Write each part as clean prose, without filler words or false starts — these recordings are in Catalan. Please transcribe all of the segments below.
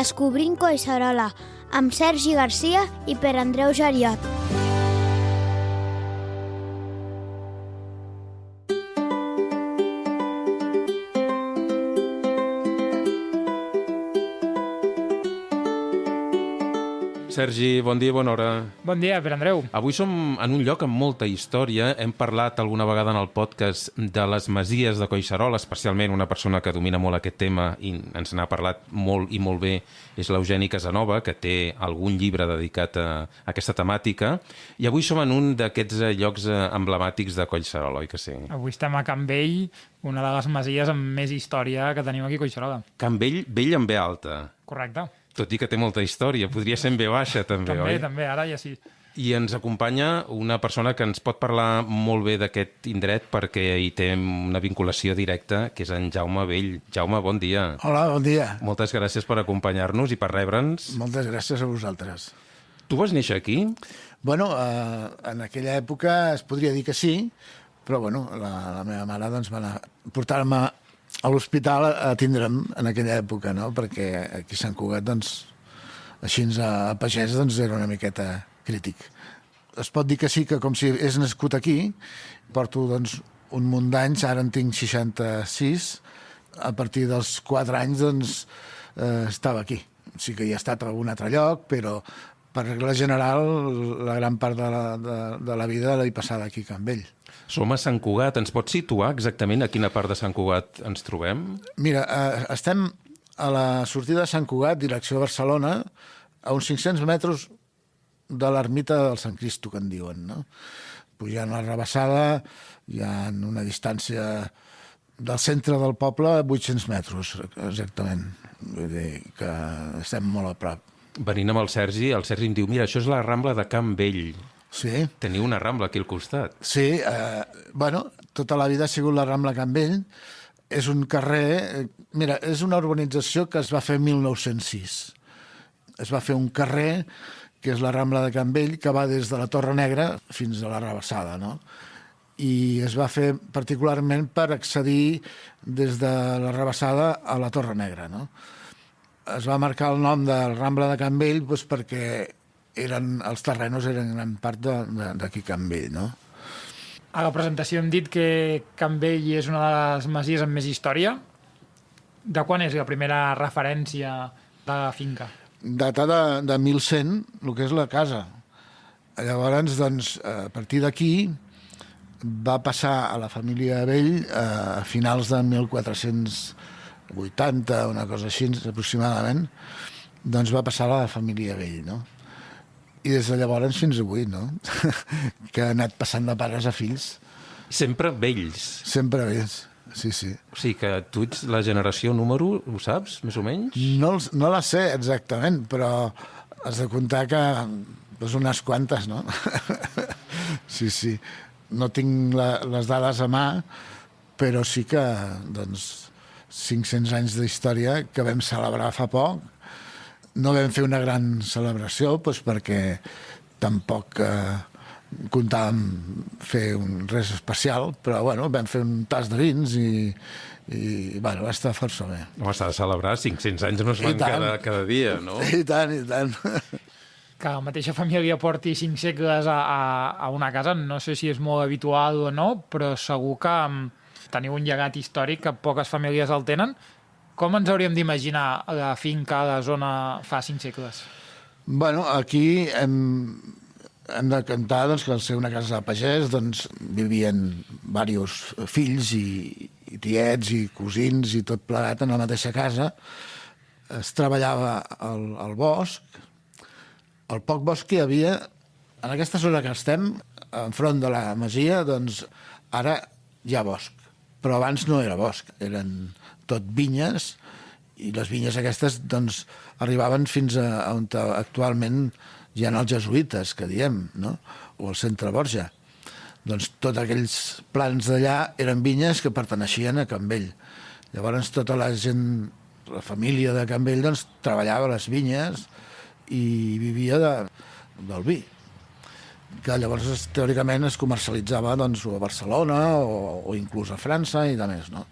Descobrint Collserola, amb Sergi Garcia i Per Andreu Geriot. Sergi, bon dia i bona hora. Bon dia, Per Andreu. Avui som en un lloc amb molta història. Hem parlat alguna vegada en el podcast de les masies de Collserola, especialment una persona que domina molt aquest tema i ens n'ha parlat molt i molt bé és l'Eugeni Casanova, que té algun llibre dedicat a aquesta temàtica. I avui som en un d'aquests llocs emblemàtics de Collserola, oi que sí? Avui estem a Can Vell, una de les masies amb més història que tenim aquí a Collserola. Can Vell, vell amb B alta. Correcte. Tot i que té molta història. Podria ser en B baixa, també, oi? També, ara ja sí. I ens acompanya una persona que ens pot parlar molt bé d'aquest indret perquè hi té una vinculació directa, que és en Jaume Vell. Jaume, bon dia. Hola, bon dia. Moltes gràcies per acompanyar-nos i per rebre'ns. Moltes gràcies a vosaltres. Tu vas néixer aquí? Bueno, en aquella època es podria dir que sí, però bueno, la meva mare doncs, va portar-me a l'hospital a tindre'm en aquella època, no? Perquè aquí a Sant Cugat, doncs, així a pagès, doncs, era una miqueta crític. Es pot dir que sí, que com si és nascut aquí, porto, doncs, un munt d'anys, ara en tinc 66, a partir dels 4 anys, doncs, estava aquí. Sí que hi he estat a algun altre lloc, però per regla general, la gran part de la vida l'he passada aquí a Can Vell. Som a Sant Cugat. Ens pots situar exactament a quina part de Sant Cugat ens trobem? Mira, estem a la sortida de Sant Cugat, direcció a Barcelona, a uns 500 metres de l'ermita del Sant Cristo, que en diuen, no? Pujant la Rabassada, hi ha una distància del centre del poble 800 metres, exactament. Vull dir que estem molt a prop. Venint amb el Sergi em diu, mira, això és la Rambla de Can Vell. Sí. Teniu una Rambla aquí al costat. Sí, bueno, tota la vida ha sigut la Rambla Can Vell. És un carrer... Mira, és una urbanització que es va fer en 1906. Es va fer un carrer, que és la Rambla de Can Vell, que va des de la Torre Negra fins a la Rabassada, no? I es va fer particularment per accedir des de la Rabassada a la Torre Negra, no? Es va marcar el nom de Rambla de Can Vell doncs, perquè els terrenos eren gran part d'aquí Can Vell, no? A la presentació hem dit que Can Vell és una de les masies amb més història. De quan és la primera referència de la finca? Data de 1100, el que és la casa. Llavors, doncs, a partir d'aquí va passar a la família Vell a finals de 1480, una cosa així aproximadament, doncs va passar a la família Vell, no? I des de llavors fins avui, no? Que ha anat passant de pares a fills. Sempre vells. Sempre vells, sí, sí. O sigui que tu ets la generació número, ho saps, més o menys? No la sé exactament, però has de comptar que doncs unes quantes, no? Sí, sí. No tinc les dades a mà, però sí que, doncs, 500 anys d'història que vam celebrar fa poc. No vam fer una gran celebració doncs perquè tampoc comptàvem fer res especial, però bueno, vam fer un tas de vins i bueno, va estar força bé. Home, s'ha de celebrar, 500 anys no es van cada dia, no? I tant, i tant. Que la mateixa família porti 5 segles a una casa, no sé si és molt habitual o no, però segur que teniu un llegat històric que poques famílies el tenen. Com ens hauríem d'imaginar la finca a la zona fa 5 segles? Bueno, aquí hem de cantar doncs, que al ser una casa de pagès doncs, vivien diversos fills i tiets i cosins i tot plegat en la mateixa casa. Es treballava al bosc. El poc bosc que hi havia, en aquesta zona que estem, enfront de la masia, doncs ara hi ha bosc. Però abans no era bosc, eren tot vinyes, i les vinyes aquestes doncs, arribaven fins a on actualment hi ha els jesuïtes, que diem, no? O el centre Borja. Doncs tots aquells plans d'allà eren vinyes que perteneixien a Can Vell. Llavors tota la gent, la família de Can Vell, doncs, treballava a les vinyes i vivia del vi, que llavors teòricament es comercialitzava doncs, a Barcelona o inclús a França i de més, no?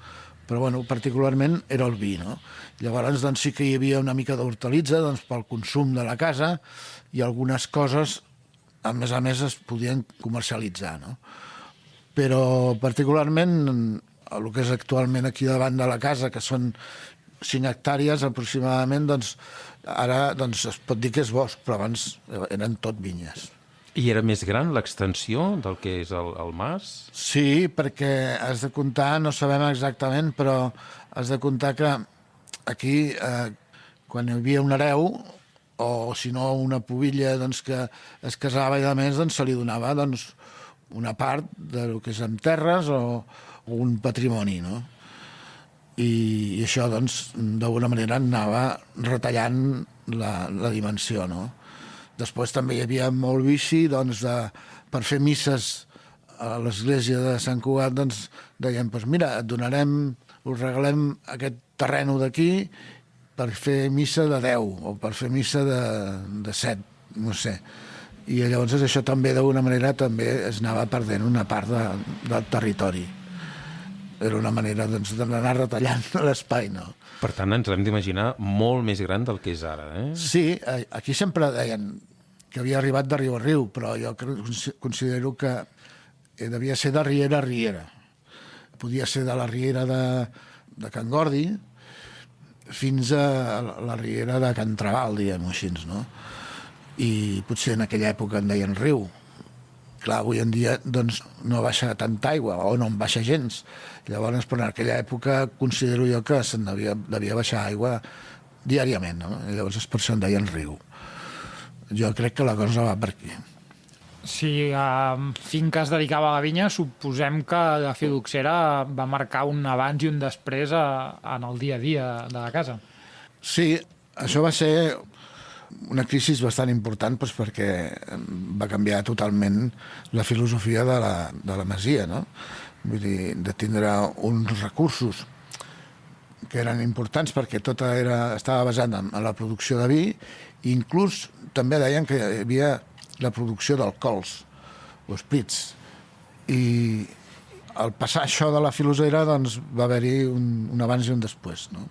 però bueno, particularment era el vi, no? Llavors doncs, sí que hi havia una mica d'hortalitza doncs, pel consum de la casa i algunes coses, a més, es podien comercialitzar, no? Però particularment el que és actualment aquí davant de la casa, que són 5 hectàrees aproximadament, doncs ara doncs, es pot dir que és bosc, però abans eren tot vinyes. I era més gran l'extensió del que és el mas? Sí, perquè has de comptar, no sabem exactament, però has de comptar que aquí, quan hi havia un hereu, o si no una pubilla doncs, que es casava i a més doncs, se li donava doncs, una part del que és amb terres o un patrimoni, no? I això, doncs, d'alguna manera anava retallant la dimensió, no? Després també hi havia molt vici, doncs, per fer misses a l'església de Sant Cugat, doncs, deien, doncs mira, us regalem aquest terreno d'aquí per fer missa de 10 o per fer missa de 7, no sé. I llavors això també, d'alguna manera, també es anava perdent una part del territori. Era una manera doncs, d'anar retallant l'espai, no? Per tant, ens l'hem d'imaginar molt més gran del que és ara, eh? Sí, aquí sempre deien que havia arribat de riu a riu, però jo considero que devia ser de riera a riera. Podia ser de la riera de Can Gordi fins a la riera de Can Trabal, diguem-ho així, no? I potser en aquella època en deien riu. Clar, avui en dia doncs, no baixa tanta aigua, o no en baixa gens. Llavors, però en aquella època considero jo que se'n devia baixar aigua diàriament, no? I llavors per això en deien riu. Jo crec que la cosa va per aquí. Si finca es dedicava a la vinya, suposem que la filoxera va marcar un abans i un després en el dia a dia de la casa. Sí, això va ser una crisi bastant important doncs, perquè va canviar totalment la filosofia de la masia, no? Vull dir, de tindre uns recursos que eren importants perquè tot estava basat en la producció de vi, i inclús també deien que hi havia la producció d'alcohols o esprits. I al passar això de la filosera doncs, va haver-hi un abans i un després, no?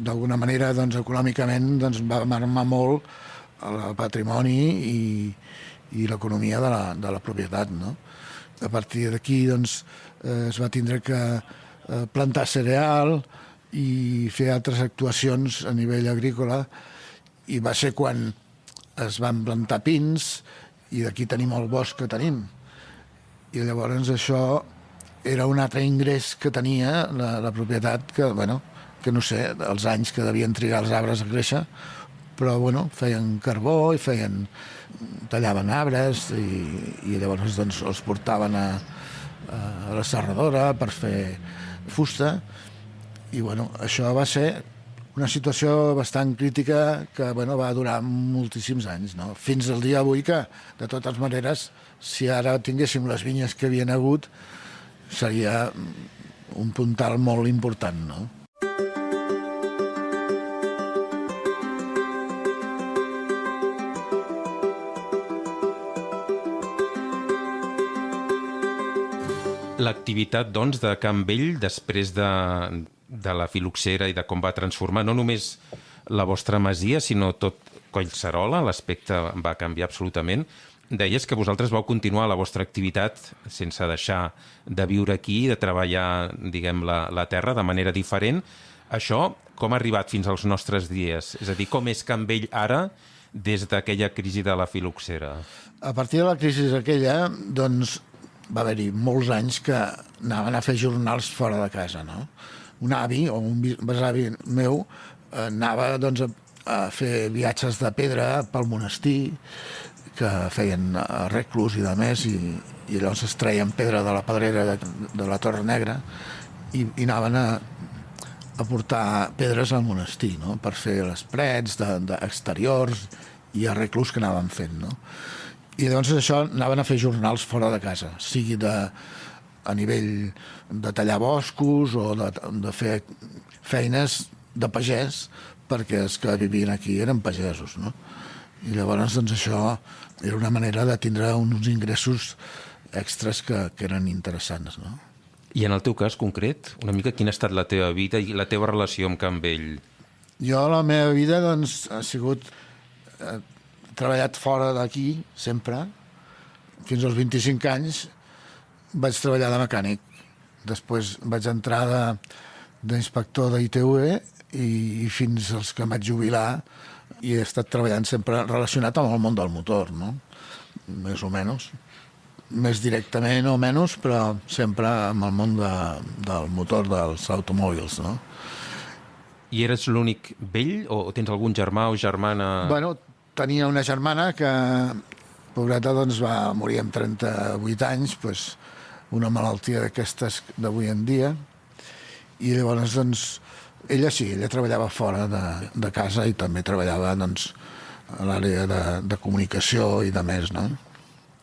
D'alguna manera, doncs, econòmicament doncs, va marmar molt el patrimoni i l'economia de la propietat, no? A partir d'aquí doncs, es va tindre que plantar cereal i fer altres actuacions a nivell agrícola, i va ser quan es van plantar pins i d'aquí tenim el bosc que tenim. I llavors això era un altre ingrés que tenia la propietat que, bueno, que no sé, els anys que devien trigar els arbres a créixer, però bueno, feien carbó i tallaven arbres i llavors doncs, els portaven a la serradora per fer fusta, i bueno, això va ser una situació bastant crítica que bueno, va durar moltíssims anys, no? Fins al dia avui que, de totes maneres, si ara tinguéssim les vinyes que havien hagut, seria un puntal molt important, no? L'activitat, doncs, de Can Vell, després de la filoxera i de com va transformar no només la vostra masia, sinó tot Collserola, l'aspecte va canviar absolutament. Deies que vosaltres vau continuar la vostra activitat sense deixar de viure aquí, de treballar, diguem, la terra de manera diferent. Això com ha arribat fins als nostres dies? És a dir, com és Can Vell ara des d'aquella crisi de la filoxera? A partir de la crisi aquella, doncs, va haver-hi molts anys que anaven a fer jornals fora de casa, no? Un avi o un besavi meu anava doncs, a fer viatges de pedra pel monestir, que feien reclus i de més, i llavors es treien pedra de la pedrera de la Torre Negra i anaven a portar pedres al monestir, no? Per fer les parets d'exteriors i arreglos que anaven fent, no? I llavors això anaven a fer jornals fora de casa, sigui a nivell de tallar boscos o de fer feines de pagès, perquè els que vivien aquí eren pagesos, no? I llavors doncs, això era una manera de tindre uns ingressos extras que eren interessants, no? I en el teu cas concret, una mica quina ha estat la teva vida i la teva relació amb Can Vell? Jo, la meva vida, doncs, ha sigut... He treballat fora d'aquí, sempre. Fins als 25 anys vaig treballar de mecànic. Després vaig entrar d'inspector d'ITV i fins als que em vaig jubilar i he estat treballant sempre relacionat amb el món del motor, no? Més o menys. Més directament o menys, però sempre amb el món del motor dels automòbils, no? I eres l'únic vell o tens algun germà o germana? Bueno, tenia una germana que, pobreta, doncs va morir amb 38 anys, doncs, una malaltia d'aquestes d'avui en dia, i llavors, doncs, ella sí, ella treballava fora de casa i també treballava, doncs, a l'àrea de comunicació i de més, no?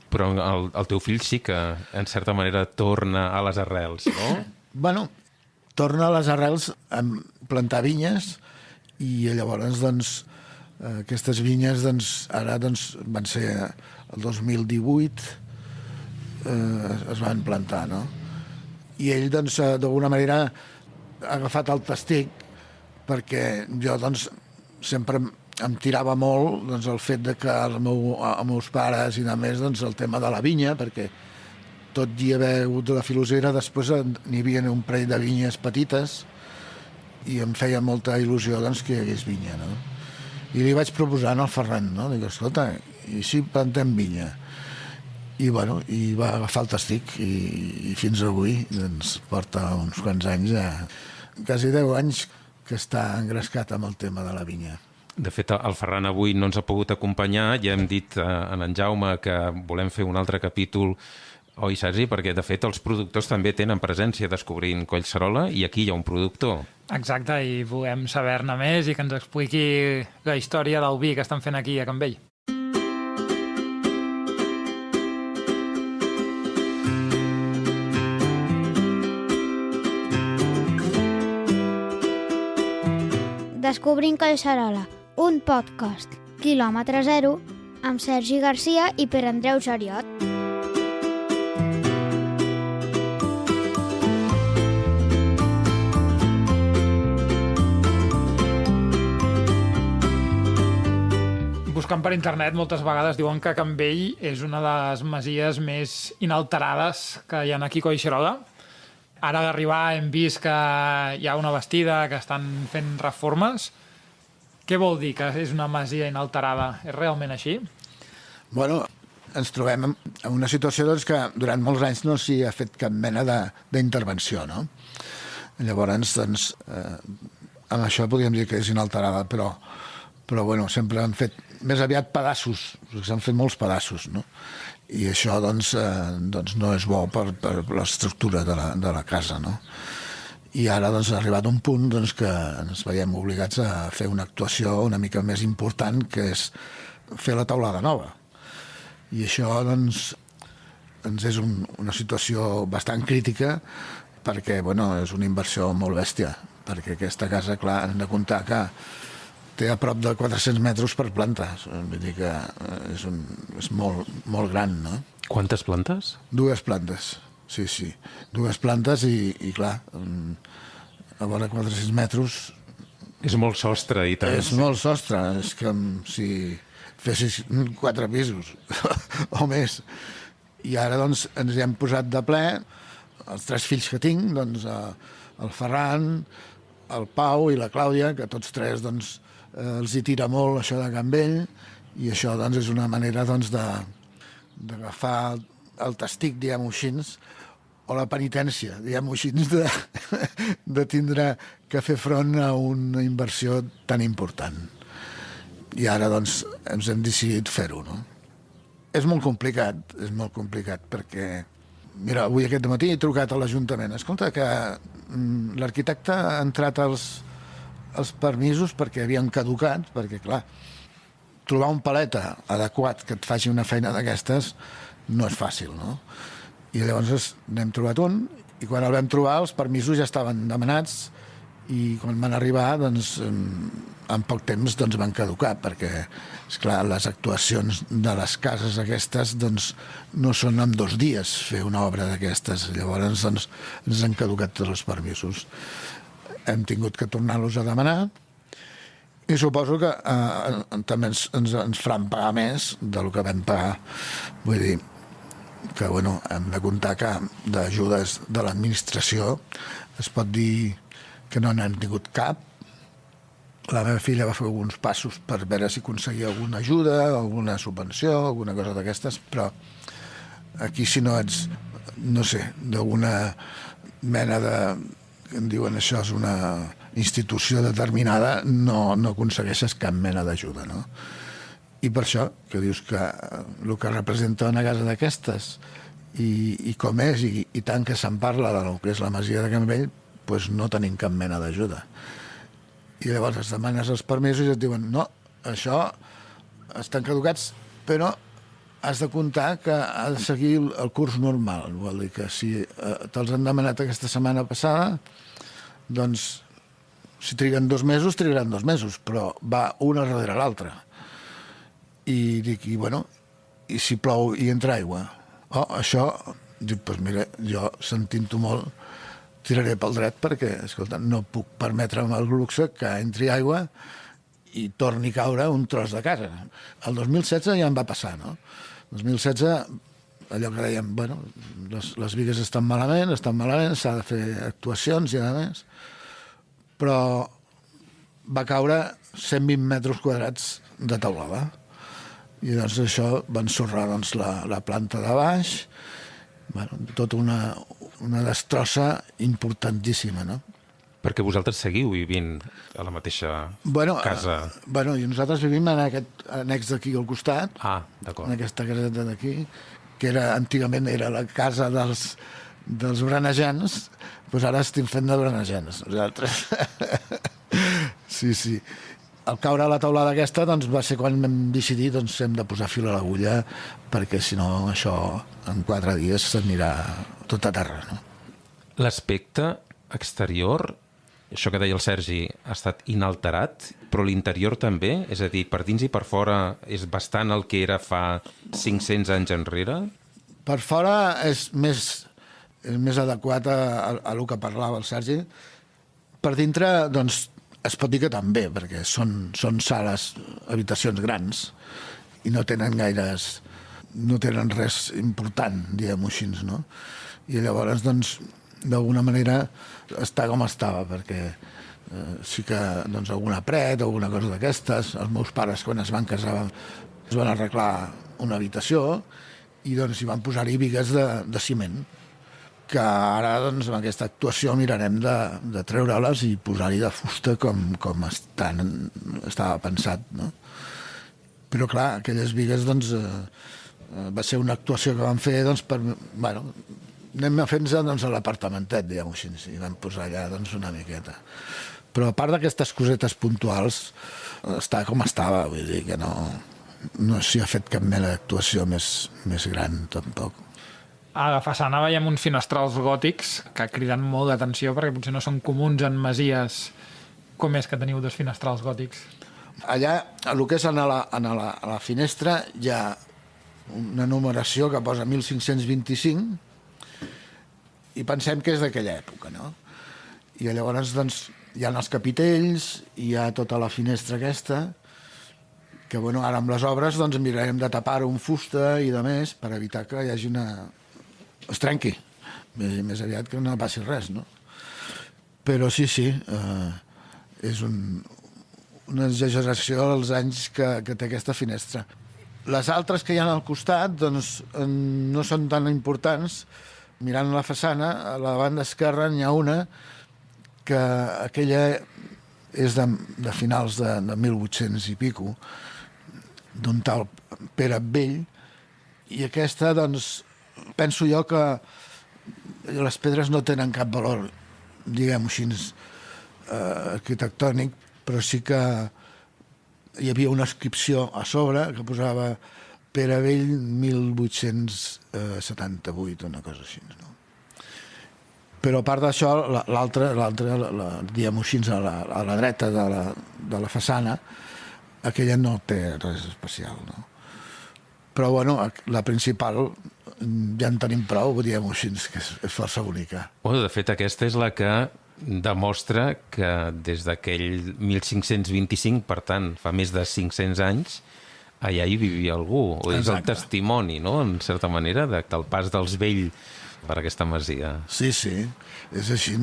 Però el teu fill sí que, en certa manera, torna a les arrels, no? Bueno, torna a les arrels a plantar vinyes i llavors, doncs, aquestes vinyes, doncs, ara doncs, van ser el 2018, es van plantar, no? I ell, doncs, d'alguna manera ha agafat el tastic perquè jo, doncs, sempre em tirava molt, doncs, el fet de que els meus pares i de més, doncs, el tema de la vinya, perquè tot i haver hagut la filosera, després n'hi havia un parell de vinyes petites i em feia molta il·lusió, doncs, que hi hagués vinya, no? I li vaig proposar al Ferran, no? Dic, escolta, i si plantem vinya? I, bueno, i va agafar el tastic i fins avui, doncs, porta uns quants anys, quasi 10 anys, que està engrescat amb el tema de la vinya. De fet, el Ferran avui no ens ha pogut acompanyar, ja hem dit a en Jaume que volem fer un altre capítol, oi, Sergi? Perquè, de fet, els productors també tenen presència descobrint Collserola i aquí hi ha un productor. Exacte, i volem saber-ne més i que ens expliqui la història del vi que estan fent aquí a Can Vell. Descobrint Collserola, un podcast, quilòmetre zero, amb Sergi Garcia i Pere Andreu Jariot. Buscant per internet moltes vegades diuen que Can Vell és una de les masies més inalterades que hi ha aquí a Collserola. Ara d'arribar hem vist que hi ha una bastida, que estan fent reformes. Què vol dir que és una masia inalterada? És realment així? Bueno, ens trobem en una situació, doncs, que durant molts anys no s'hi ha fet cap mena d'intervenció, no? Llavors, doncs, amb això podríem dir que és inalterada, però bueno, sempre han fet més aviat pedaços, s'han fet molts pedaços, no? I això, doncs, no és bo per l'estructura de la casa, no? I ara, doncs, ha arribat un punt, doncs, que ens veiem obligats a fer una actuació una mica més important, que és fer la teulada nova. I això, doncs, és una situació bastant crítica perquè, bueno, és una inversió molt bèstia, perquè aquesta casa, clar, hem de comptar que té a prop de 400 metres per planta. Vull dir que és molt, molt gran, no? Quantes plantes? 2 plantes, sí. 2 plantes i clar, a vora 400 metres... És molt sostre i tant. És molt sostre, és com si fessis 4 pisos o més. I ara, doncs, ens hi hem posat de ple, els 3 fills que tinc, doncs, el Ferran, el Pau i la Clàudia, que tots 3, doncs, els hi tira molt això de Can Vell, i això, doncs, és una manera, doncs, d'agafar el tastic, diguem-ho així, o la penitència, diguem-ho així, de tindre que fer front a una inversió tan important. I ara, doncs, ens hem decidit fer-ho, no? És molt complicat, perquè, mira, avui aquest matí he trucat a l'Ajuntament. Escolta, que l'arquitecte ha entrat els permisos perquè havien caducat, perquè, clar, trobar un paleta adequat que et faci una feina d'aquestes no és fàcil, no? I llavors n'hem trobat un, i quan el vam trobar els permisos ja estaven demanats i quan van arribar, doncs, en poc temps doncs, van caducar, perquè, esclar, les actuacions de les cases aquestes doncs, no són en 2 dies fer una obra d'aquestes. Llavors doncs, ens han caducat tots els permisos. Hem tingut que tornar-los a demanar i suposo que també ens faran pagar més del que vam pagar. Vull dir que bueno, hem de comptar que d'ajudes de l'administració es pot dir que no n'hem tingut cap. La meva filla va fer alguns passos per veure si aconseguia alguna ajuda, alguna subvenció, alguna cosa d'aquestes, però aquí si no ets, no sé, d'alguna mena de... en diuen això és una institució determinada, no aconsegueixes cap mena d'ajuda, no? I per això, que dius que el que representa una casa d'aquestes i com és, i tant que se'n parla del que és la masia de Can Vell, doncs no tenim cap mena d'ajuda. I llavors es demanes els permisos i et diuen no, això estan caducats, però has de comptar que ha de seguir el curs normal. Vol dir que si te'ls han demanat aquesta setmana passada, doncs si triguen 2 mesos, trigaran 2 mesos, però va una darrere l'altra. I dic, i si plou i entra aigua? Això, dic, doncs mira, jo sentint-ho molt, tiraré pel dret perquè, escolta, no puc permetre'm el luxe que entri aigua i torni a caure un tros de casa. El 2016 ja em va passar, no? El 2016, allò que dèiem, les bigues estan malament, s'ha de fer actuacions i a més, però va caure 120 metres quadrats de teulada. I doncs això va ensorrar doncs, la planta de baix, tota una destrossa importantíssima, no? Perquè vosaltres seguiu vivint a la mateixa casa. I nosaltres vivim en aquest annex d'aquí al costat, d'acord. En aquesta caseta d'aquí, que antigament era la casa dels berenejans, doncs ara estem fent de berenejans, nosaltres. Sí. Al caure a la taulada aquesta doncs, va ser quan vam decidir doncs, hem de posar fil a l'agulla perquè si no això en 4 dies s'anirà tot a terra. No? L'aspecte exterior, això que deia el Sergi, ha estat inalterat, però l'interior també? És a dir, per dins i per fora és bastant el que era fa 500 anys enrere? Per fora és més adequat a el que parlava el Sergi. Per dintre, doncs, es pot dir que també, perquè són sales, habitacions grans, i no tenen res important, diguem-ho així, no? I llavors, doncs, d'alguna manera està com estava, perquè sí que doncs, alguna paret, alguna cosa d'aquestes, els meus pares, quan es van casar, es van arreglar una habitació i doncs hi van posar-hi bigues de ciment, que ara, doncs, amb aquesta actuació mirarem de treure-les i posar-hi de fusta com estava pensat, no? Però, clar, aquelles bigues, doncs, va ser una actuació que vam fer, doncs, anem a fer-nos doncs, a l'apartamentet, diguem-ho així, i vam posar allà, doncs, una miqueta. Però, a part d'aquestes cosetes puntuals, està com estava, vull dir que no s'hi ha fet cap mena d'actuació més gran, tampoc. A la façana veiem uns finestrals gòtics que criden molt d'atenció perquè potser no són comuns en masies. Com és que teniu 2 finestrals gòtics? Allà, el que és a la finestra, hi ha una numeració que posa 1525 i pensem que és d'aquella època, no? I llavors, doncs, hi ha els capitells, hi ha tota la finestra aquesta, que, ara amb les obres, doncs, mirarem de tapar-ho amb fusta i de més per evitar que hi hagi es trenqui, més aviat que no passi res, no? Però sí, és una exageració dels anys que té aquesta finestra. Les altres que hi ha al costat, doncs, no són tan importants. Mirant la façana, a la banda esquerra n'hi ha una que aquella és de finals de 1800 i pico, d'un tal Pere Vell, i aquesta, doncs, penso jo que les pedres no tenen cap valor, diguem-ho així, arquitectònic, però sí que hi havia una inscripció a sobre que posava Pere Vell 1878, una cosa així, no? Però a part d'això, l'altra, diguem-ho així, a la dreta de la façana, aquella no té res especial, no? Però, bueno, la principal ja en tenim prou, diguem-ho així, que és força bonica. Bueno, de fet, aquesta és la que demostra que des d'aquell 1525, per tant, fa més de 500 anys, allà hi vivia algú. És el testimoni, no?, en certa manera, del pas dels vells per aquesta masia. Sí, és així.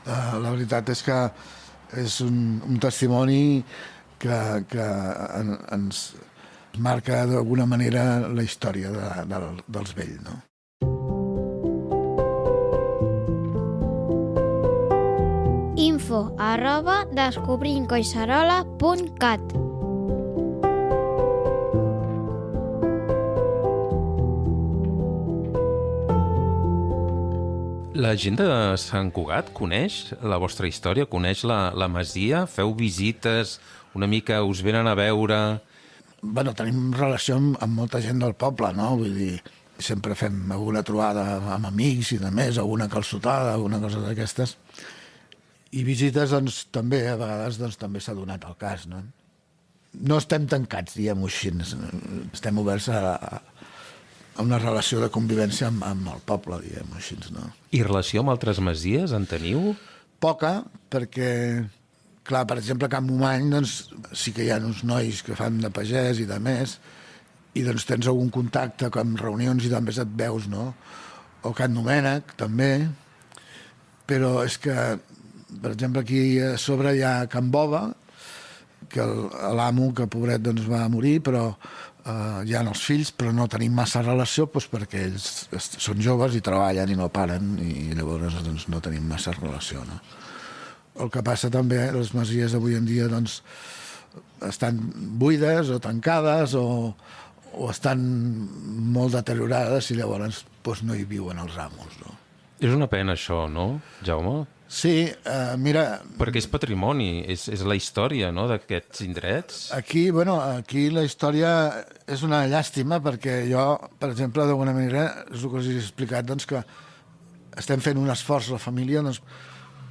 La veritat és que és un testimoni que ens marca d'alguna manera la història dels vells, no? info@descobrimcoixarola.cat. La gent de Sant Cugat coneix la vostra història, coneix la masia? Feu visites, una mica us venen a veure? Bueno, tenim relació amb molta gent del poble, no? Vull dir, sempre fem alguna trobada amb amics i de més, alguna calçotada, alguna cosa d'aquestes. I visites, doncs, també, a vegades, doncs, també s'ha donat el cas, no? No estem tancats, diguem-ho així. Estem oberts a una relació de convivència amb el poble, diguem-ho així, no? I relació amb altres masies en teniu? Poca, perquè, clar, per exemple, a Can Momany, doncs, sí que hi ha uns nois que fan de pagès i de més, i doncs tens algun contacte amb reunions i també et veus, no? O Can Domènec, també, però és que, per exemple, aquí a sobre hi ha Can Bova, que l'amo, que pobret, doncs, va morir, però hi ha els fills, però no tenim massa relació, doncs, perquè ells són joves i treballen i no paren, i llavors doncs, no tenim massa relació, no? El que passa també, les masies d'avui en dia doncs, estan buides o tancades o estan molt deteriorades i llavors doncs, no hi viuen els amos, no? És una pena això, no, Jaume? Sí, mira... Perquè és patrimoni, és la història, no?, d'aquests indrets. Aquí la història és una llàstima perquè jo, per exemple, d'alguna manera, és el que us he explicat, doncs, que estem fent un esforç, la família, doncs,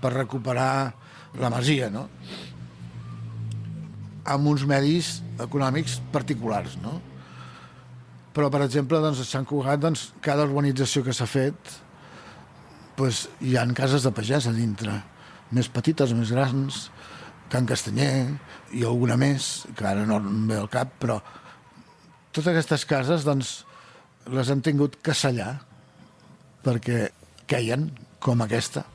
per recuperar la masia, no?, amb uns medis econòmics particulars, no? Però, per exemple, doncs, a Sant Cugat, doncs, cada urbanització que s'ha fet, doncs, hi ha cases de pagès a dintre, més petites, més grans, Can Castanyer i alguna més, que ara no em ve al cap, però totes aquestes cases, doncs, les han tingut que sellar perquè queien, com aquesta,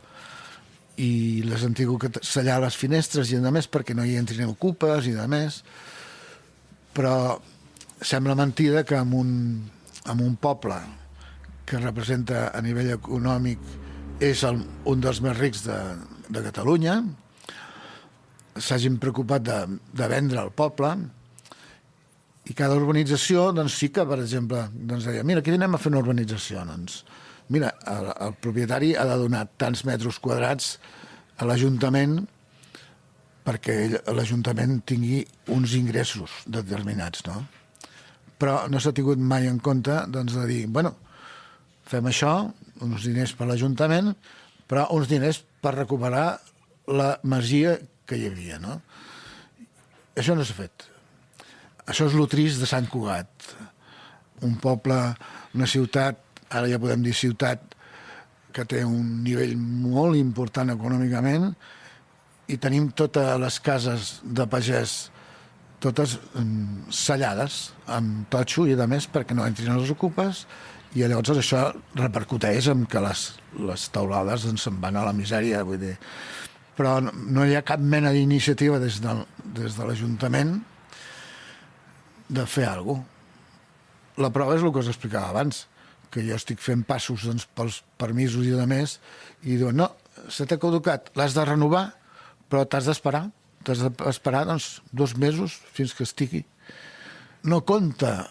i les han tingut que sellar les finestres i a més perquè no hi entrin ocupes i a més, però sembla mentida que en un poble que representa a nivell econòmic és un dels més rics de Catalunya, s'hagin preocupat de vendre el poble, i cada urbanització, doncs sí que, per exemple, doncs deia, mira, aquí anem a fer una urbanització, doncs, mira, el propietari ha de donar tants metres quadrats a l'Ajuntament perquè l'Ajuntament tingui uns ingressos determinats, no? Però no s'ha tingut mai en compte, doncs, de dir, bueno, fem això, uns diners per l'Ajuntament, però uns diners per recuperar la masia que hi havia, no? Això no s'ha fet. Això és lo trist de Sant Cugat. Un poble, una ciutat, ara ja podem dir ciutat, que té un nivell molt important econòmicament, i tenim totes les cases de pagès totes sellades amb totxo i a més perquè no entrin els ocupes, i llavors això repercuteix en que les taulades doncs, se'n van a la misèria, vull dir. Però no hi ha cap mena d'iniciativa des de l'Ajuntament de fer alguna cosa. La prova és el que us explicava abans, que jo estic fent passos doncs, pels permisos i de més, i diuen, no, se t'ha caducat, l'has de renovar, però t'has d'esperar. T'has d'esperar doncs, 2 mesos fins que estigui. No compta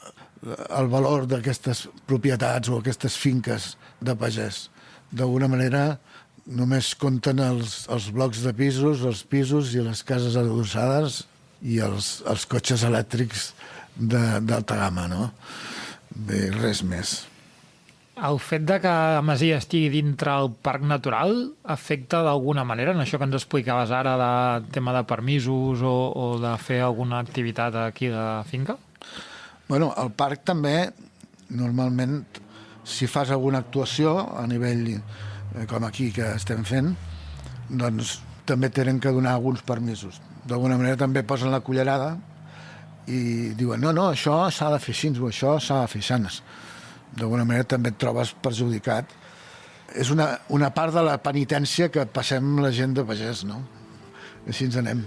el valor d'aquestes propietats o aquestes finques de pagès. D'alguna manera només compten els blocs de pisos, els pisos i les cases adossades i els cotxes elèctrics d'alta gamma, no? Bé, res més. El fet de que la masia estigui dintre el parc natural afecta d'alguna manera en això que ens explicaves ara de tema de permisos o de fer alguna activitat aquí de la finca? Bueno, al parc també, normalment, si fas alguna actuació a nivell com aquí que estem fent, doncs també tenen que donar alguns permisos. D'alguna manera també posen la cullerada i diuen no, això s'ha de fer així, o això s'ha de fer així. D'alguna manera també et trobes perjudicat. És una part de la penitència que passem la gent de pagès, no? Així ens anem.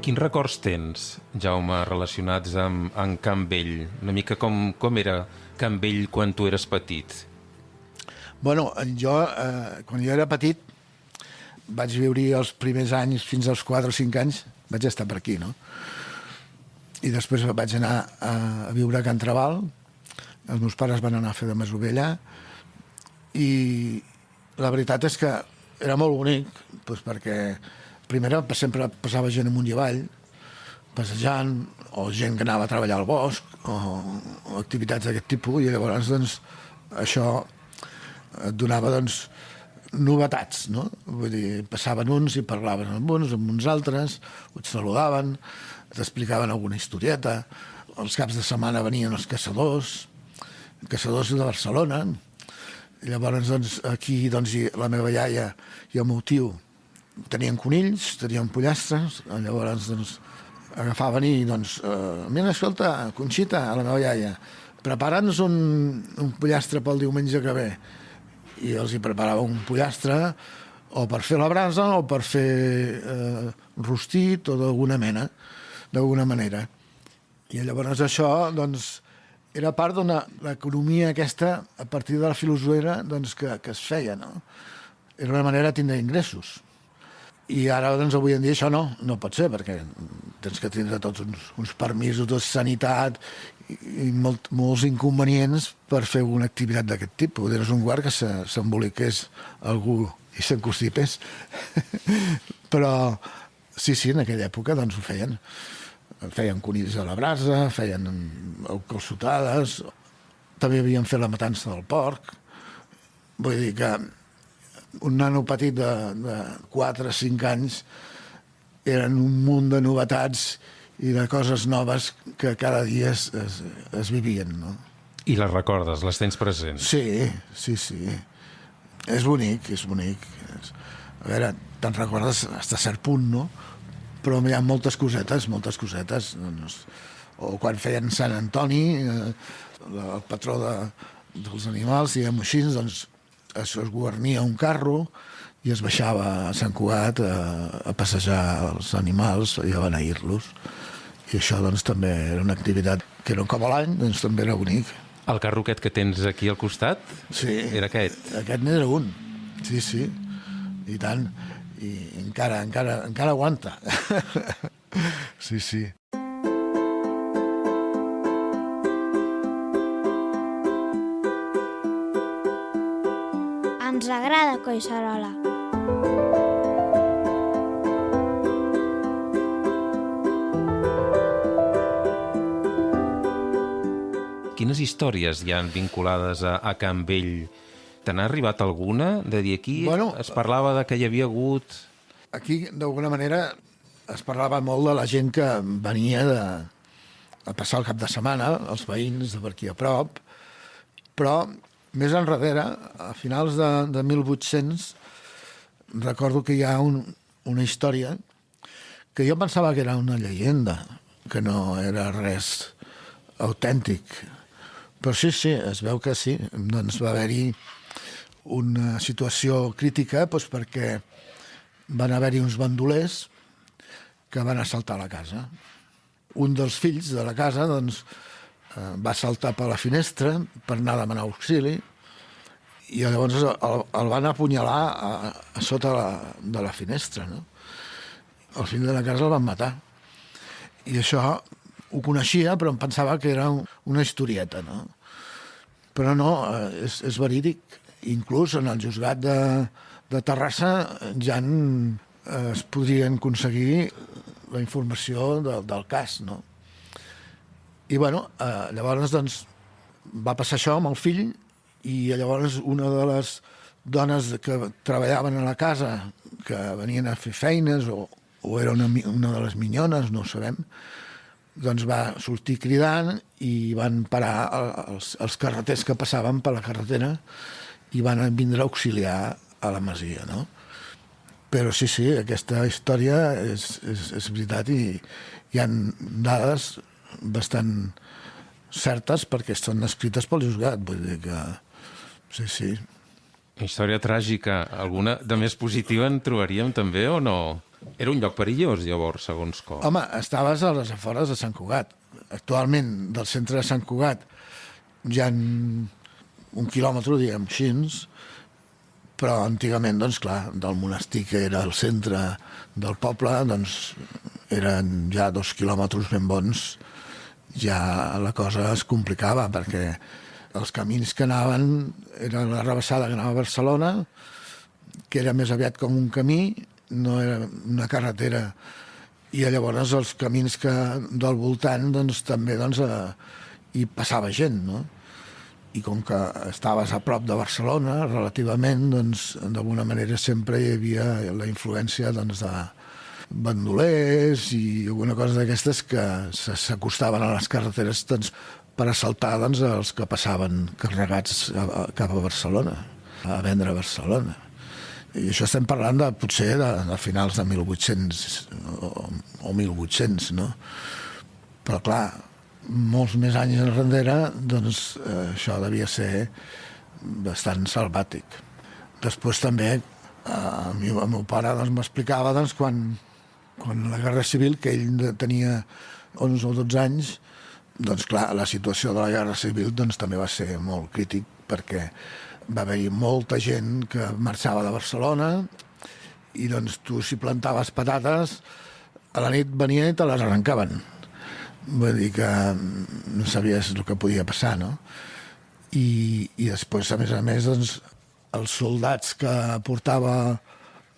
Quins records tens, Jaume, relacionats amb Can Vell? Una mica com era Can Vell quan tu eres petit? Bueno, quan jo era petit, vaig viure els primers anys, fins als 4 o 5 anys, vaig estar per aquí, no? I després vaig anar a viure a Can Trabal, els meus pares van anar a fer de masovella, i la veritat és que era molt bonic, doncs perquè primera sempre passava gent amunt i avall, passejant, o gent que anava a treballar al bosc, o activitats d'aquest tipus, i llavors doncs, això et donava doncs, novetats, no? Vull dir, passaven uns i parlaven amb uns altres, et saludaven, t'explicaven alguna historieta, els caps de setmana venien els caçadors de Barcelona, i llavors doncs, aquí doncs, la meva iaia i el meu tio tenien conills, tenien pollastres, llavors doncs, agafaven i doncs, mira, escolta, Conxita, a la meva iaia, prepara'ns un pollastre pel diumenge que ve. I els hi preparava un pollastre o per fer la brasa o per fer rostit o d'alguna manera. I llavors això doncs, era part d'una l'economia aquesta a partir de la filosofia doncs, que es feia. No? Era una manera de tindre ingressos. I ara, doncs, avui en dia això no pot ser, perquè tens que tindre tots uns permisos de sanitat i molts inconvenients per fer una activitat d'aquest tipus. Eres un guard que s'emboliqués algú i s'encostipés. Però sí, en aquella època doncs ho feien. Feien conills a la brasa, feien calçotades, també havien fet la matança del porc. Vull dir que un nano petit de 4 o 5 anys eren un munt de novetats i de coses noves que cada dia es vivien, no? I les recordes, les tens presents? Sí. És bonic. A veure, te'n recordes fins a cert punt, no? Però hi ha moltes cosetes. Doncs, o quan feien Sant Antoni, el patró dels animals, diguem-ho així, doncs es guarnia un carro i es baixava a Sant Cugat a passejar els animals i a beneir-los. I això doncs, també era una activitat que era un cop a l'any, doncs també era bonic. El carro aquest que tens aquí al costat? Sí. Era aquest? Aquest n'era un, sí. I tant. I encara aguanta. Sí. Ens agrada Collserola. Quines històries hi han vinculades a Can Vell? Te n'ha arribat alguna? De dir aquí es parlava de que hi havia hagut... Aquí, d'alguna manera, es parlava molt de la gent que venia a passar el cap de setmana, els veïns de per aquí a prop, però més enrere, a finals de 1800, recordo que hi ha una història que jo pensava que era una llegenda, que no era res autèntic. Però sí, es veu que sí. Doncs va haver-hi una situació crítica doncs, perquè van haver-hi uns bandolers que van assaltar la casa. Un dels fills de la casa doncs, va saltar per la finestra per anar a demanar auxili i llavors el van apunyalar a sota de la finestra. No? El fill de la casa el van matar. I això ho coneixia, però em pensava que era una historieta. No? Però no, és verídic. Inclús en el juzgat de Terrassa ja es podrien aconseguir la informació del cas, no? I, bueno, llavors, doncs, va passar això amb el fill i llavors una de les dones que treballaven a la casa, que venien a fer feines o era una de les minyones, no ho sabem, doncs va sortir cridant i van parar els carreters que passaven per la carretera i van vindre a auxiliar a la masia, no? Però sí, aquesta història és veritat i hi ha dades bastant certes perquè són escrites pel juzgat, vull dir que sí. Història tràgica. Alguna de més positiva en trobaríem també o no? Era un lloc perillós, llavors, segons com? Home, estaves a les afores de Sant Cugat. Actualment, del centre de Sant Cugat hi ha 1 quilòmetre, diguem així, però antigament, doncs, clar, del monestir, que era el centre del poble, doncs, eren ja 2 quilòmetres ben bons. Ja la cosa es complicava, perquè els camins que anaven era la rebassada que anava a Barcelona, que era més aviat com un camí, no era una carretera, i llavors els camins del voltant doncs, també hi passava gent, no? I com que estaves a prop de Barcelona, relativament, doncs, d'alguna manera sempre hi havia la influència doncs, de bandolers i alguna cosa d'aquestes que s'acostaven a les carreteres doncs, per assaltar doncs, els que passaven carregats cap a Barcelona, a vendre a Barcelona. I això estem parlant potser de finals de 1800 o 1800, no? Però clar, molts més anys enrere, doncs això devia ser bastant salvàtic. Després també el meu pare m'explicava quan la Guerra Civil, que ell tenia 11 o 12 anys, doncs clar, la situació de la Guerra Civil doncs, també va ser molt crític perquè va haver-hi molta gent que marxava de Barcelona i doncs tu si plantaves patates a la nit venia i te les arrencaven. Vull dir que no sabies el que podia passar, no? I després, a més, doncs, els soldats que portava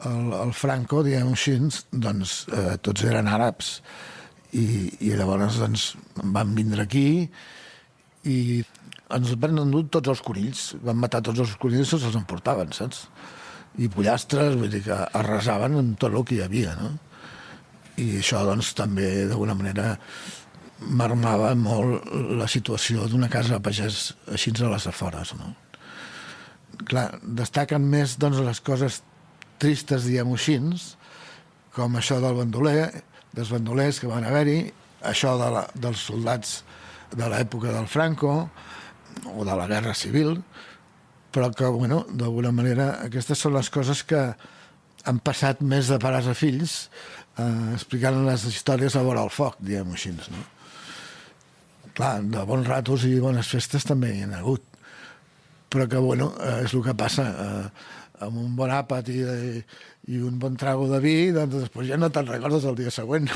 el Franco, diguem així, doncs tots eren àrabs i llavors doncs, van vindre aquí i ens van endut tots els conills, van matar tots els conills i se'ls emportaven, saps? I pollastres, vull dir que arrasaven amb tot el que hi havia, no? I això doncs també d'alguna manera marmava molt la situació d'una casa de pagès així a les afores, no? Clar, destaquen més doncs, les coses tristes, diguem-ho així, com això del bandoler, dels bandolers que van haver-hi, això dels soldats de l'època del Franco o de la Guerra Civil, però que, bueno, d'alguna manera aquestes són les coses que han passat més de pares a fills explicant les històries a vora el foc, diguem-ho així, no? Clar, de bons ratos i bones festes també hi ha hagut, però que, bueno, és el que passa amb un bon àpat i un bon trago de vi, doncs després ja no te'n recordes el dia següent.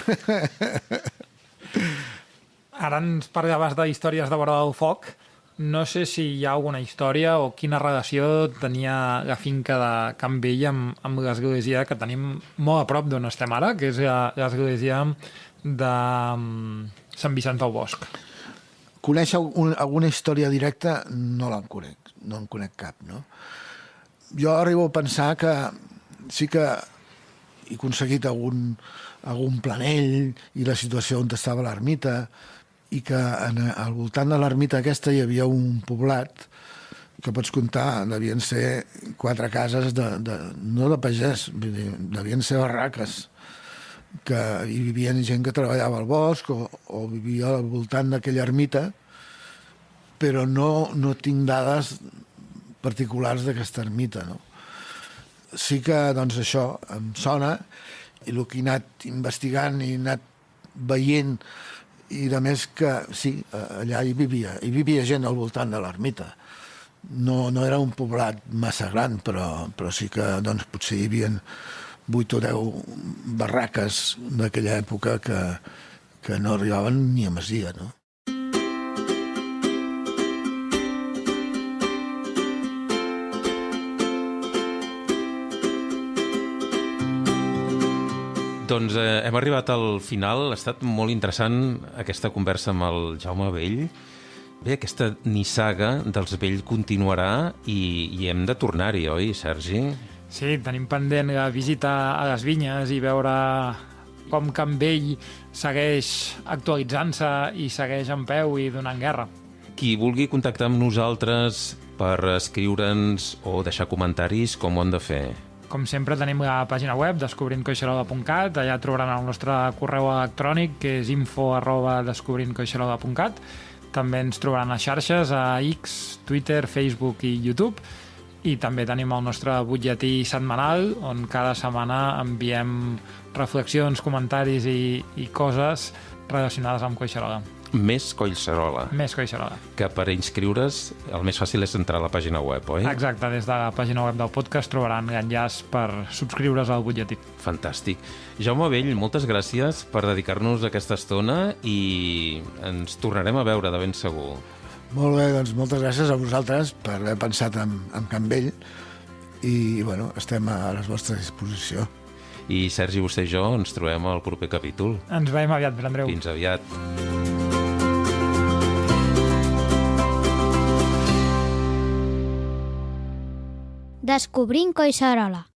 Ara ens parlaves de històries de vora del foc. No sé si hi ha alguna història o quina relació tenia la finca de Can Vell amb l'església que tenim molt a prop d'on estem ara, que és l'església de Sant Vicenç del Bosc. Conèixer alguna història directa no en conec cap, no? Jo arribo a pensar que sí que he aconseguit algun planell i la situació on estava l'ermita i que al voltant de l'ermita aquesta hi havia un poblat que pots comptar, devien ser 4 cases no de pagès, devien ser barraques, que hi vivien gent que treballava al bosc o vivia al voltant d'aquella ermita, però no tinc dades particulars d'aquesta ermita, no? Sí que, doncs, això em sona, i el que he anat investigant i he anat veient, i a més que, sí, allà hi vivia gent al voltant de l'ermita. No era un poblat massa gran, però sí que, doncs, potser hi havia 8 o 10 barraques d'aquella època que no arribaven ni a masia, no? Doncs hem arribat al final. Ha estat molt interessant aquesta conversa amb el Jaume Vell. Bé, aquesta nissaga dels Vell continuarà i hem de tornar-hi, oi, Sergi? Sí, tenim pendent la visita a les vinyes i veure com Can Vell segueix actualitzant-se i segueix en peu i donant guerra. Qui vulgui contactar amb nosaltres per escriure'ns o deixar comentaris, com ho han de fer? Com sempre, tenim la pàgina web descobrintcoixerola.cat, allà trobaran el nostre correu electrònic, que és info@descobrintcoixerola.cat. També ens trobaran a xarxes, a X, Twitter, Facebook i YouTube. I també tenim el nostre butlletí setmanal, on cada setmana enviem reflexions, comentaris i coses relacionades amb Collserola. Més Collserola. Més Collserola. Que per inscriure's el més fàcil és entrar a la pàgina web, oi? Exacte, des de la pàgina web del podcast trobaran l'enllaç per subscriure's al butlletí. Fantàstic. Jaume Vell, moltes gràcies per dedicar-nos aquesta estona i ens tornarem a veure de ben segur. Molt bé, doncs moltes gràcies a vosaltres per haver pensat en Can Vell i bueno, estem a la vostra disposició. I Sergi, vostè i jo ens trobem al proper capítol. Ens veiem aviat, Pere Andreu. Fins aviat. Descobrint Collserola.